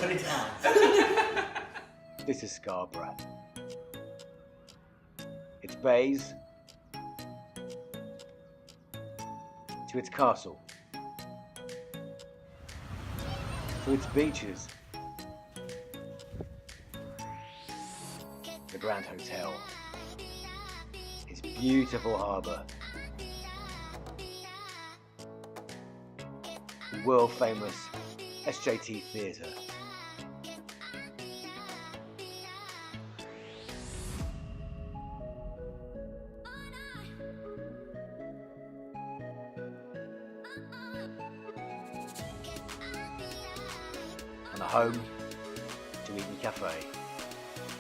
Put it down. This is Scarborough. Its bays to its castle, to its beaches, the Grand Hotel, its beautiful harbour, the world famous SJT Theatre. And a home to Eaton Cafe.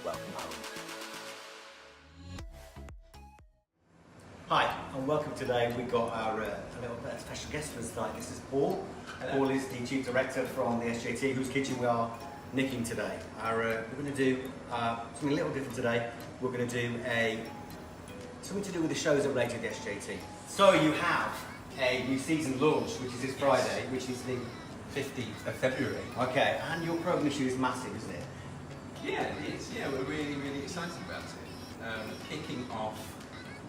Welcome home. Hi, and welcome today. We've got our a little special guest for us tonight. This is Paul. Paul is the Chief Director from the SJT, whose kitchen we are nicking today. We're going to do something a little different today. We're going to do something to do with the shows that relate to the SJT. So you have a new season launch, which is this Friday, which is the 15th of February. Okay, and your programme issue is massive, isn't it? Yeah, it is. Yeah, we're really, really excited about it. Kicking off,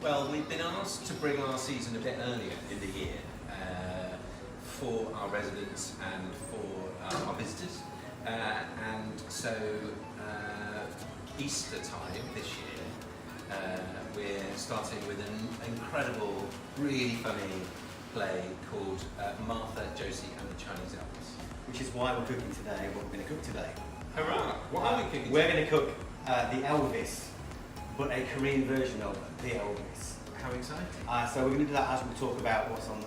well, we've been asked to bring our season a bit earlier in the year for our residents and for our visitors. And so Easter time this year, we're starting with an incredible, really funny play called Martha, Josie and the Chinese Elvis. Which is why we're cooking today, what we're going to cook today. Hurrah! What are we cooking We're today? going to cook the Elvis, but a Korean version of the Elvis. How exciting. So we're going to do that as we talk about what's on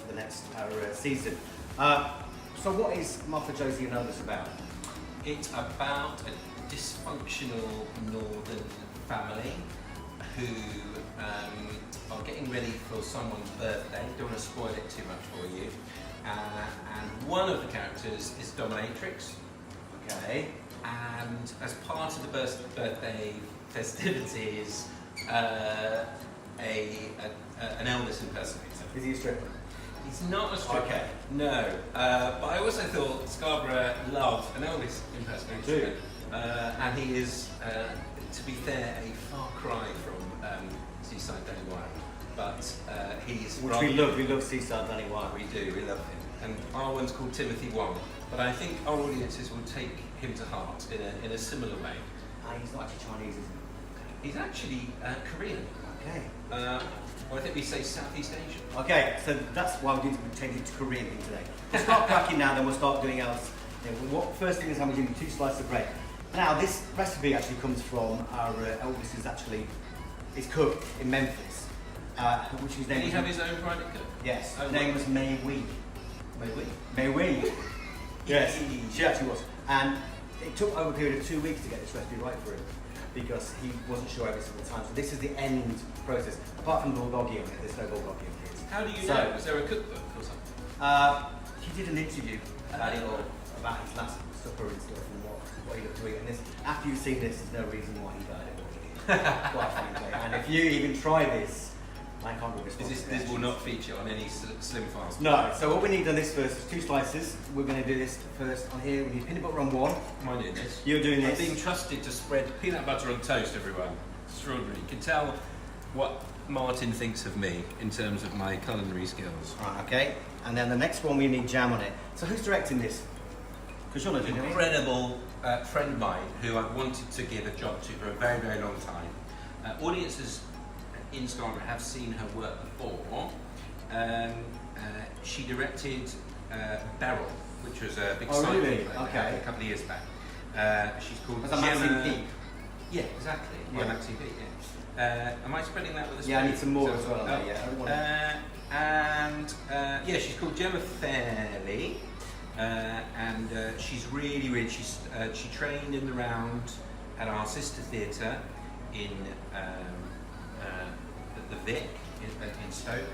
the next season. So what is Martha, Josie and Elvis about? It's about a dysfunctional northern family who are getting ready for someone's birthday. Don't want to spoil it too much for you. And one of the characters is dominatrix. Okay. And as part of the birthday festivities, an Elvis impersonator. Is he a stripper? He's not a stripper. Okay. No. But I also thought Scarborough loved an Elvis impersonator. And he is, to be fair, a far cry from Seaside Danny Wire. But he's... Which we love Seaside Danny Wire. We do, we love him. And our one's called Timothy Wong. But I think our audiences will take him to heart in a similar way. He's not actually Chinese, is he? He's actually Korean. Okay. Well, I think we say Southeast Asian. Okay, so that's why we're going to change it to Korean thing today. We'll start cracking now, then we'll start doing else. First thing is how we're doing 2 slices of bread. Now, this recipe actually comes from our Elvis is cooked in Memphis, which his name. Did he have his own private cook? Yes. Oh, Her name was May Wee. May Wee. Yes, she actually was. And it took over a period of 2 weeks to get this recipe right for him, because he wasn't sure every single time. So this is the end process. Apart from bulgogi on it, there's no bulgogi on it. How do you know? Was there a cookbook or something? He did an interview about his last supper and stuff and what he looked to eat. And after you've seen this, there's no reason why he died. Quite frankly. And if you even try this, I can't do this. This will not feature on any Slim Fast. No. So what we need on this first is 2 slices. We're going to do this first on here. We need peanut butter on one. Am I doing this? You're doing this. I'm being trusted to spread peanut butter on toast, everyone. Extraordinary. You can tell what Martyn thinks of me in terms of my culinary skills. Right, okay. And then the next one, we need jam on it. So who's directing this? Because you're not doing it. Incredible friend of mine who I've wanted to give a job to for a very, very long time. Audiences in Scarborough have seen her work before. She directed Beryl, which was a big sci-fi really? play Okay. a couple of years back. She's called Was that Maxine Peake? Yeah, exactly. Yeah. Maxine Peake, yeah. Am I spreading that with a spoon? Yeah, I need some more as well. Yeah, she's called Gemma Fairley, and she's really she trained in the round at our sister theatre in the Vic in Stoke,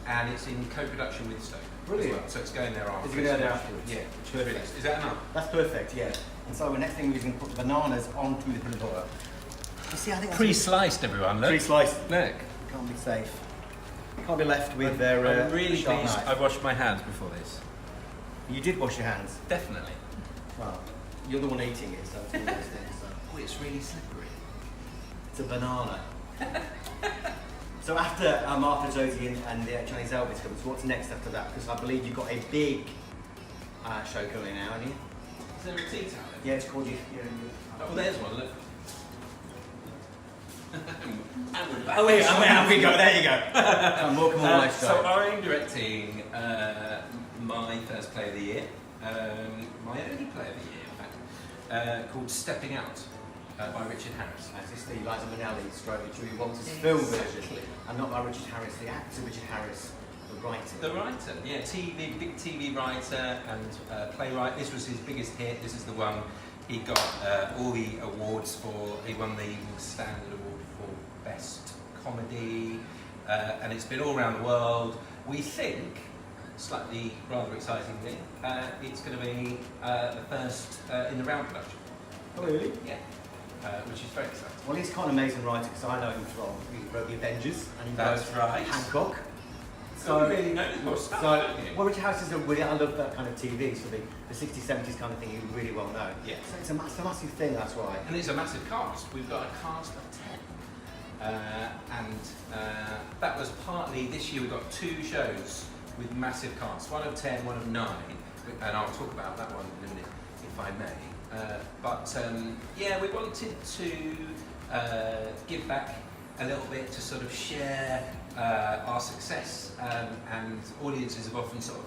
and it's in co-production with Stoke. Brilliant. As well. So it's going there afterwards. Is it going there afterwards? Yeah. Perfect. Is that enough? That's perfect. Yeah. And so the next thing we're going to put the bananas onto the peanut butter. You see, I think that's Pre-sliced, everyone. Look. pre-sliced. Look. Can't be safe. Can't be left with their. I'm really sharp pleased knife. I washed my hands before this. You did wash your hands. Definitely. Well, you're the one eating it, so it's one of those things. So. Oh, it's really slippery. It's a banana. So after Martha, Josie and the Chinese Elvis comes, what's next after that? Because I believe you've got a big show coming now, haven't you? Is there a tea towel? Yeah, it's called you. Oh, there's one, look. Oh wait, out we go. There you go. So I'm directing my first play of the year, my only play of the year, in fact, called Stepping Out by Richard Harris. As this the Eliza Minnelli stroke Julie Walters film version, and not by Richard Harris, the actor Richard Harris, the writer. The writer, yeah, big TV writer and playwright. This was his biggest hit. This is the one he got all the awards for. He won the Evening Standard Award for Best Comedy, and it's been all around the world. We think, slightly rather excitingly, it's going to be the first in the round production. Oh really? Yeah. Which is very exciting. Well, he's quite an amazing writer because I know him from he wrote The Avengers and he That's wrote right. Hancock. So you really know more stuff, don't you? Well, Richard Harris is I love that kind of TV, so the 60s, 70s kind of thing you really well know. Yeah. So it's a massive thing, that's why. And it's a massive cast. We've got a cast of 10. And that was partly, this year we've got 2 shows with massive casts, one of 10, one of 9, and I'll talk about that one in a minute, if I may. Yeah, we wanted to give back a little bit to sort of share our success, and audiences have often sort of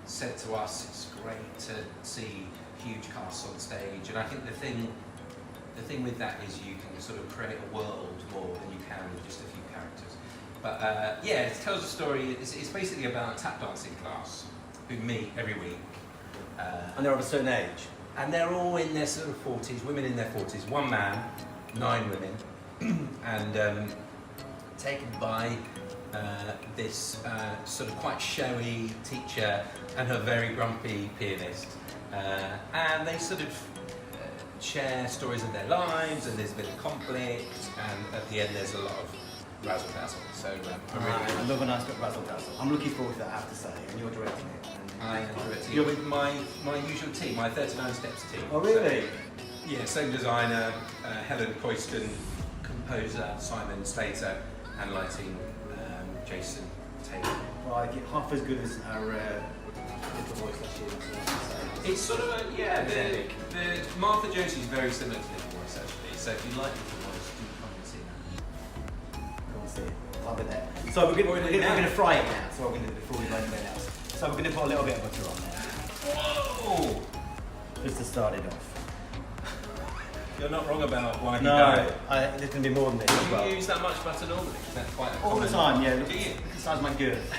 said to us it's great to see huge casts on stage, and I think the thing with that is you can sort of create a world more than you can with just a few characters. But yeah, it tells a story. It's basically about a tap dancing class who meet every week, And they're of a certain age. and they're all in their sort of 40s, women in their 40s, 1 man, 9 women, and taken by this sort of quite showy teacher and her very grumpy pianist, and they sort of share stories of their lives, and there's a bit of conflict, and at the end there's a lot of razzle dazzle. So I love a nice bit of razzle dazzle. I'm looking forward to that, I have to say, and you're directing it. I am directing it with my usual team, my 39 Steps team. Oh really? So, yeah, same designer, Helen Coyston, composer Simon Slater, and lighting Jason Taylor. Right, half as good as our little voice last year. So It's sort of a, yeah, the Martha Josie's very similar to Little Voice actually, so if you like Little Voice, do come and see that. Go and see it. I'll be there. So we're going to fry it now, so we're going to do before we go anything else. So we're going to put a little bit of butter on there. Whoa! Just to start it off. You're not wrong about why you No, don't. there's going to be more than this as Do well. you use that much butter normally? Is that quite a All the common- time, yeah. Look Do you? at the size of my girth.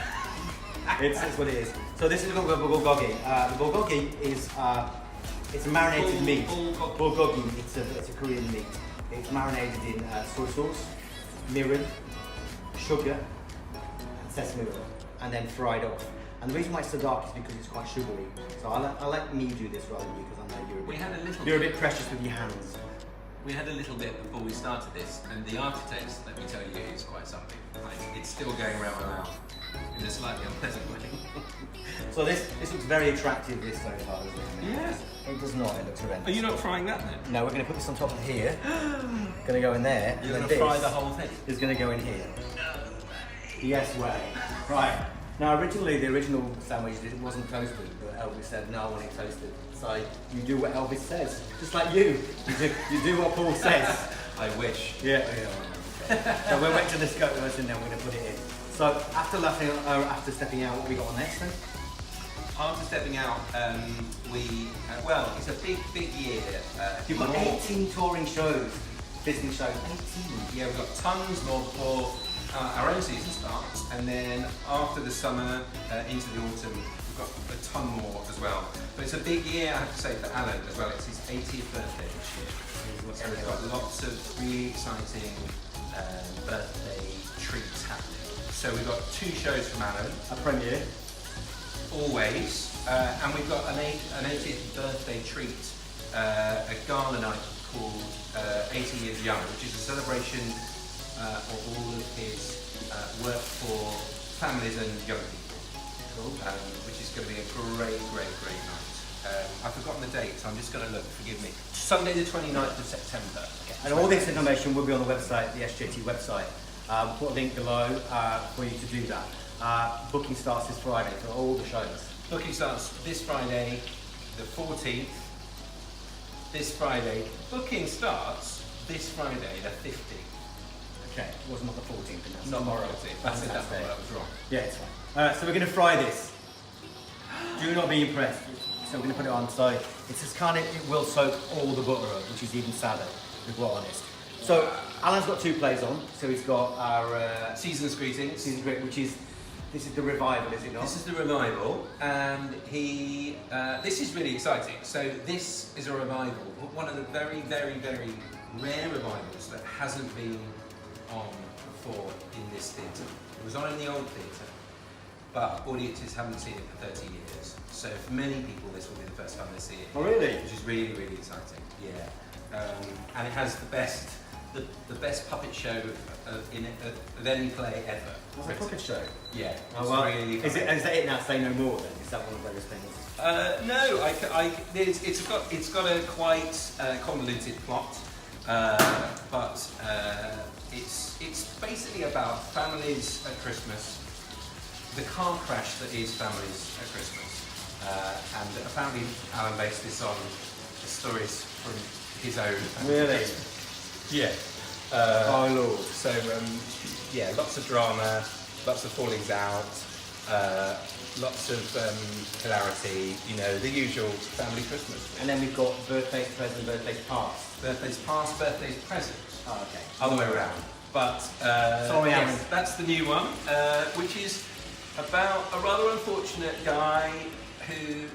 it's what it is. So this is bulgogi. The bulgogi is it's a marinated meat. Bulgogi. It's a Korean meat. It's marinated in soy sauce, mirin, sugar, and sesame oil, and then fried off. And the reason why it's so dark is because it's quite sugary. So I'll let me do this rather than you, because I know you're a bit precious with your hands. We had a little bit before we started this, and the aftertaste, let me tell you, is quite something. Like, it's still going around my mouth in a slightly unpleasant way. So this looks very attractive, this so far, doesn't it? Yes. It does not, it looks horrendous. Are you not frying that then? No, we're going to put this on top of here. Going to go in there. You're and going to then fry this the whole thing? is going to go in here. Yes way. Right. Now originally the original sandwich it wasn't toasted, but Elvis said no, I want it toasted. So you do what Elvis says, just like you. You do what Paul says. I wish. Yeah. So we'll wait till this goes and then we're going to put it in. So after stepping out, what we got on next then? After stepping out, well, it's a big year. You've got 18 touring shows, visiting shows. 18. Yeah, we've got tons more before our own season starts, and then after the summer into the autumn, we've got a ton more as well. But it's a big year, I have to say, for Alan as well. It's his 80th birthday this year. So we've got lots of really exciting birthday treats happening. So we've got 2 shows from Alan. A premiere. Always. And we've got an 80th birthday treat, a gala night called 80 Years Young, which is a celebration of all of his work for families and young people, which is going to be a great night. I've forgotten the date, so I'm just going to look, forgive me. Sunday the 29th of September. And all this information will be on the website, the SJT website. We'll put a link below for you to do that. Booking starts this Friday for all the shows. Booking starts this Friday, the 14th. This Friday. Booking starts this Friday, the 15th. Okay, it was not the 14th. And that's Not tomorrow. the 14th. That's it, that's Saturday. what I was wrong. Yeah, it's fine. Alright, so we're going to fry this. Do not be impressed. So we're going to put it on. So it's just kind of, it will soak all the butter up, which is even sadder, if we're honest. So Alan's got 2 plays on. So he's got our Season's Greetings. Season Great, which is, this is the revival, is it not? This is the revival, and this is really exciting. So this is a revival, one of the very, very, very rare revivals that hasn't been on before in this theatre. It was on in the old theatre, but audiences haven't seen it for 30 years. So for many people, this will be the first time they see it. Oh, really? Which is really, really exciting. Yeah, and it has the best puppet show of any play ever. What's a puppet show? Yeah. Oh, well, really is that it now? Say no more then? Is that one of those things? No, it's got a quite convoluted plot, but it's basically about families at Christmas, the car crash that is families at Christmas, and apparently Alan based this on stories from his own. Really? Yeah. Oh Lord. So yeah, lots of drama, lots of fallings out, lots of hilarity. You know, the usual family Christmas. And then we've got birthdays present, birthdays past. Birthdays past, birthdays present. Oh, okay. Other way around. But Sorry, yes, Alan. that's the new one, which is about a rather unfortunate guy who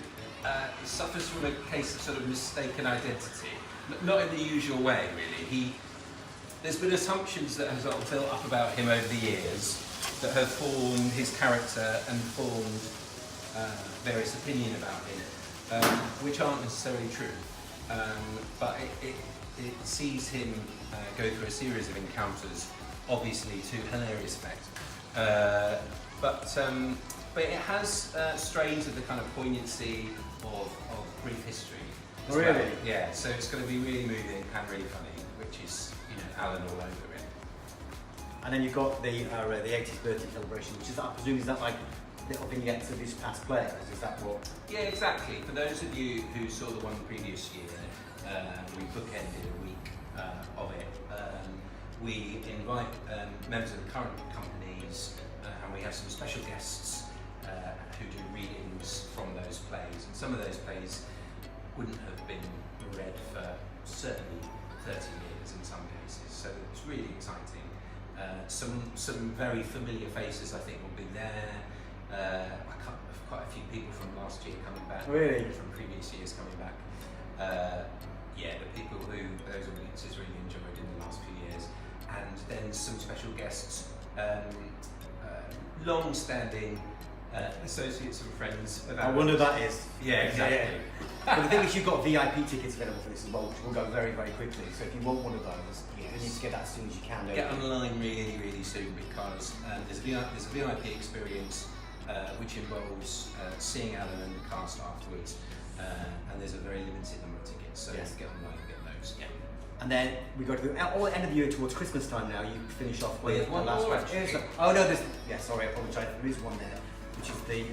suffers from a case of sort of mistaken identity. Not in the usual way, really. There's been assumptions that have sort of built up about him over the years that have formed his character and formed various opinion about him, which aren't necessarily true. But it sees him go through a series of encounters, obviously to hilarious effect. But it has strains of the kind of poignancy of brief history. As Really? well. Yeah. So it's going to be really moving and really funny, which is Alan all over it. And then you've got the 80s birthday celebration, which is, I presume, is that like little vignettes of his past players? Is that what? Yeah, exactly. For those of you who saw the one previous year, we bookended a week of it. We invite members of the current companies, and we have some special guests who do readings from those plays. And some of those plays wouldn't have been read for certainly 30 years in some cases. So it's really exciting. Some very familiar faces I think will be there. Quite a few people from last year coming back. Really? From previous years coming back. Yeah, the people who those audiences really enjoyed in the last few years. And then some special guests, long-standing associates and friends of ours. I wonder who that is. Yeah, exactly. But the thing is, you've got VIP tickets available for this as well, which will go very, very quickly. So if you want one of those, you need to get that as soon as you can. Get online really, really soon because there's a VIP experience which involves seeing Alan and the cast afterwards, and there's a very limited number of tickets. So Yes. get online and get those. Yeah. And then we go to the end of the year towards Christmas time now. You finish off with There's the one last more, one. actually. Oh no, there's. Yeah, sorry, I apologise. There is one there, which is the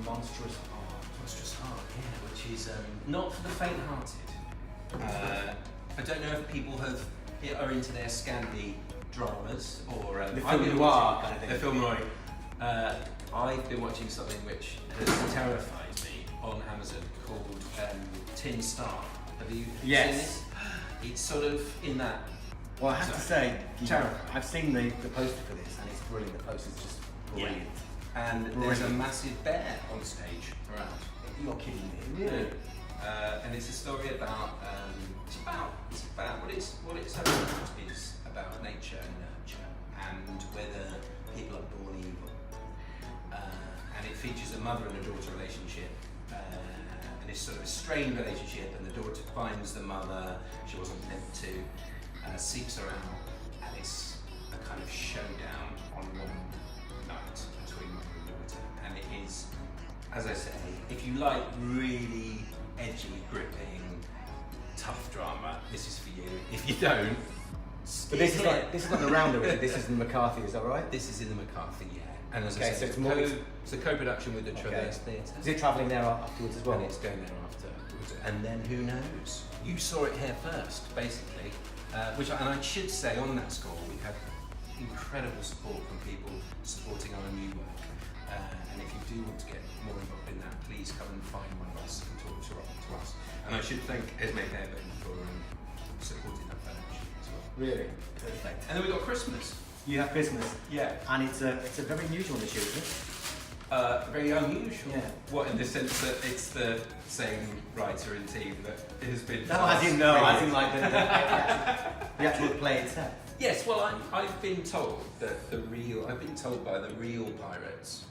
monstrous art. Monstrous Heart, yeah, which is not for the faint-hearted. I don't know if people are into their Scandi dramas or The I've film been noir watching- kind of thing. The film noir. I've been watching something which has terrified me on Amazon called Tin Star. Have you Yes. seen this? It's sort of in that. Well, I have to say, Terrifying. I've seen the poster for this, and it's brilliant. The poster's just brilliant. And there's a Brilliant. massive bear on stage throughout. You're kidding me, really? And it's a story about what it's about is about nature and nurture and whether people are born evil. And it features a mother and a daughter relationship, and it's sort of a strained relationship. And the daughter finds the mother she wasn't meant to, seeks her out, and it's a kind of showdown on one night between mother and daughter. And it is, as I say, if you like really edgy If you don't, But this is not the Rounder, is it? This is in McCarthy, is that right? This is in the McCarthy, yeah. And as I Okay, said, so it's a co-production with the Traverse Theatre. Is it travelling there afterwards as well? And it's going there afterwards. And then who knows? You saw it here first, basically. And I should say on that score, we had incredible support from people supporting our new work. And if you do want to get more involved in that, please come and find one of us and talk to us. And I should thank Esme Fairbairn for supporting that financially as well. Really? Perfect. And then we got Christmas. You have Christmas. Yeah. And it's a very unusual this year, isn't it? Very unusual. Yeah. What, in the sense that it's the same writer and team that has been. No, I didn't know. I didn't like the actual play itself. Yes, well, I've been told that I've been told by the real pirates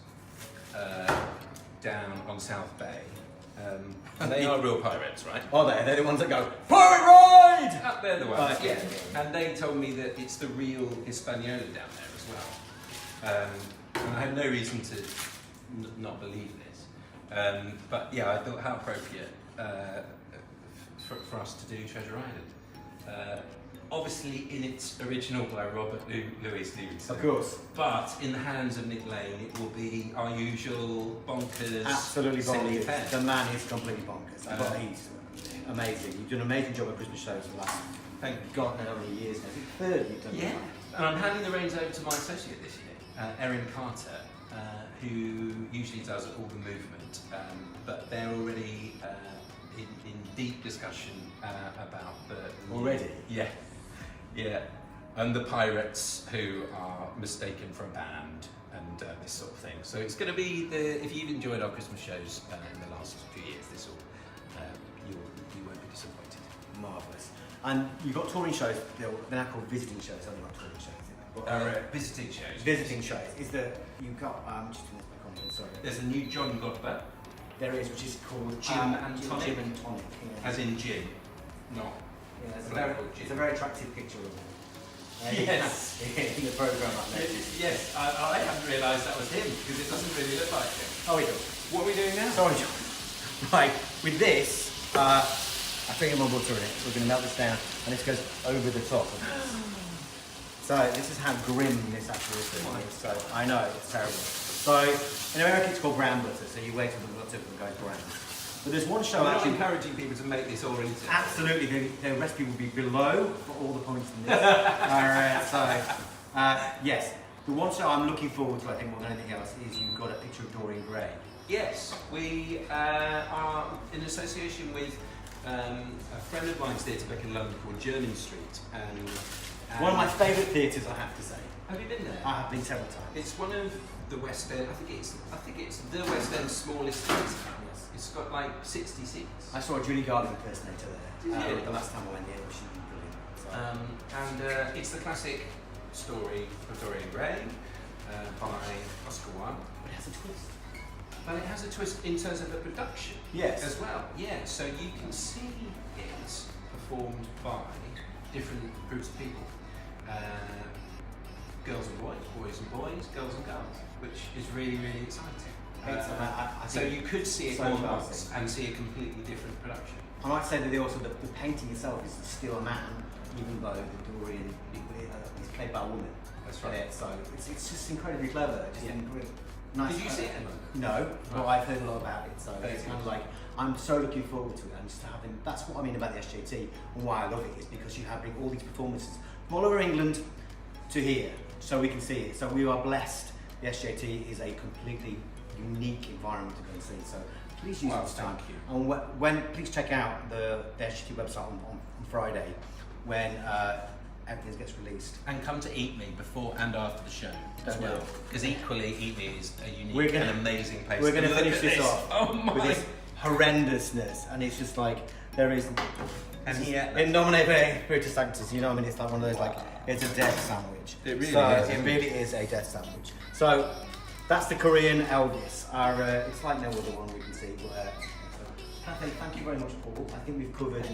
down on South Bay. And they are real pirates, right? Are they? They're the ones that go, Pirate Ride! They're the ones, Oh, yeah. And they told me that it's the real Hispaniola down there as well. And I have no reason to not believe this. But yeah, I thought how appropriate for us to do Treasure Island. Obviously in its original by Robert Louis Stevenson. Of course. But in the hands of Nick Lane, it will be our usual bonkers. Absolutely silly bonkers. affair. The man is completely bonkers. But he's amazing. You've done an amazing job at Christmas shows for the last, Thank God knows how many years now. Is it third you've done? Yeah, and I'm handing the reins over to my associate this year, Erin Carter, who usually does all the movement, but they're already in deep discussion about the... Already? Yeah, yeah. And the pirates who are mistaken for a band and this sort of thing. So it's going to be if you've enjoyed our Christmas shows in the last few years, this will you won't be disappointed. Marvellous. And you've got touring shows, they're now called visiting shows, they're not touring shows. But, Visiting shows. visiting shows. You've got, just to miss my comment, sorry. There's a new John Godber, There is, which is called Gin and Tonic. Gin and Tonic. Yeah. as in gin, not Yeah, Black or gin. it's a very attractive picture of him. Yes. In the programme I noticed. Yes, I hadn't realised that was him because it doesn't really look like him. Oh, we do. What are we doing now? Sorry, John. Right, with this, I think I'm on butter in it. We're going to melt this down, and this goes over the top of this. So this is how grim this actually is. So I know it's terrible. So in America it's called brown butter. So you wait until the butter goes brown. But there's one show I'm not actually. encouraging people to make this or eat it. Absolutely, the recipe will be below for all the points in this. Yes, the one show I'm looking forward to, I think more than anything else, is you've got a picture of Dorian Gray. Yes, we are in association with a friend of mine's theatre back in London called Jermyn Street. And One of my favourite theatres, I have to say. Have you been there? I have been several times. It's one of the West End. I think it's the West End's smallest theatre. Yes. It's got like 60 seats. I saw a Julie Garland impersonator there. Did you? The last time I went there, she was brilliant. So. And it's the classic story of Dorian Gray by Oscar Wilde. But it has a twist. But it has a twist in terms of the production Yes. as well. Yeah, so you can see it performed by different groups of people. Girls and boys, boys and boys, girls and girls, which is really, really exciting. I So think you could see it so all at classy. once and see a completely different production. I might say that the painting itself is still a man, even though the Dorian is played by a woman. That's right. So it's just incredibly clever. Just Yeah. nice. Did you see it in London? No, but Right. I've heard a lot about it. So Very it's kind of good. like I'm so looking forward to it. And just having that's what I mean about the SJT and why I love it is because you have all these performances from all over England to here, so we can see it. So we are blessed. The SJT is a completely unique environment to go and see. So please use Well, this time. thank you. And please check out the SJT website on Friday when everything gets released. And come to Eat Me before and after the show as Don't well. know. Because equally, Eat Me is a unique We're gonna- and amazing place. We're going to look finish at this off Oh my! with this horrendousness, and it's just like there is. And yet- it nominated Spiritus Sanctus. You know, what I mean, it's like one of those it's a death sandwich. It really so is, It isn't really is a death sandwich. So that's the Korean Elvis. It's like no other one we can see. But, thank you very much, Paul. I think we've covered.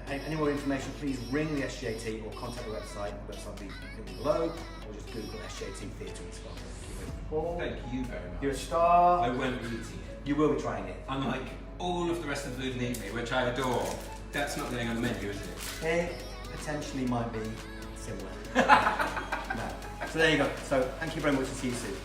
Any more information, please ring the SJT or contact the website. The website will be below, or just Google SJT Theatre in Scotland. Paul, Thank you very much. you're a star. I won't be eating it. You will be trying it. Unlike all of the rest of the food in Eat Me, which I adore, that's not going on the menu, is it? Hey, potentially might be similar. No. So there you go. So thank you very much and see you soon.